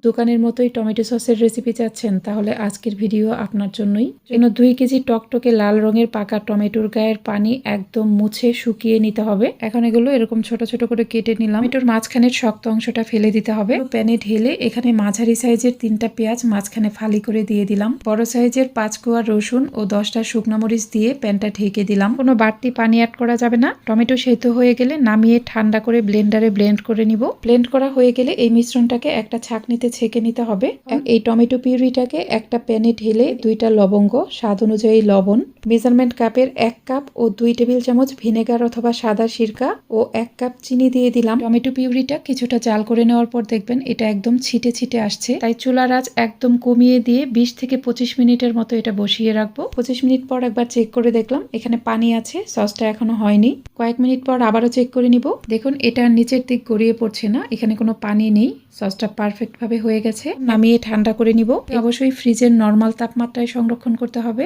দোকানের মতোই টমেটো সসের রেসিপি চাচ্ছেন, তাহলে আজকের ভিডিও আপনার জন্যই। 2 কেজি টকটকে লাল রঙের পাকা টমেটোর গায়ের পানি একদম মুছে শুকিয়ে নিতে হবে। এখন এগুলো এরকম ছোট ছোট করে কেটে নিলাম। টমেটোর মাঝখানের শক্ত অংশটা ফেলে দিতে হবে। প্যানে ঢেলে এখানে মাঝারি সাইজের 3টা পেঁয়াজ মাঝখানে ফালি করে দিয়ে দিলাম। বড় সাইজের 5 কোয়া রসুন ও 10টা শুকনো মরিচ দিয়ে প্যানটা ঢেকে দিলাম। কোনো বাড়তি পানি অ্যাড করা যাবে না। টমেটো সেদ্ধ হয়ে গেলে নামিয়ে ঠান্ডা করে ব্লেন্ডারে ব্লেন্ড করে নিব। ব্লেন্ড করা হয়ে গেলে এই মিশ্রণটাকে একটা ছাঁকনিতে ছেঁকে নিতে হবে। এই টমেটো পিউরিটাকে একটা প্যানে ঢেলে 2টা লবঙ্গ, স্বাদ অনুযায়ী লবণ, মেজারমেন্ট কাপের 1 কাপ ও 2 টেবিল চামচ ভিনেগার অথবা সাদা সিরকা ও 1 কাপ চিনি দিয়ে দিলাম। টমেটো পিউরিটা কিছুটা জাল করে নেওয়ার পর দেখবেন এটা একদম ছিটে ছিটে আসছে। তাই চুলার আঁচ একদম কমিয়ে দিয়ে 20 থেকে 25 মিনিটের মতো এটা বসিয়ে রাখবো। 25 মিনিট পর একবার চেক করে দেখলাম এখানে পানি আছে, সসটা এখনো হয়নি। কয়েক মিনিট পর আবারও চেক করে নিব। দেখুন এটা নিচের দিক গড়িয়ে পড়ছে না, এখানে কোনো পানি নেই। সসটা পারফেক্ট ভাবে হয়ে গেছে। নামিয়ে ঠান্ডা করে নিব। অবশ্যই ফ্রিজের নরমাল তাপমাত্রায় সংরক্ষণ করতে হবে।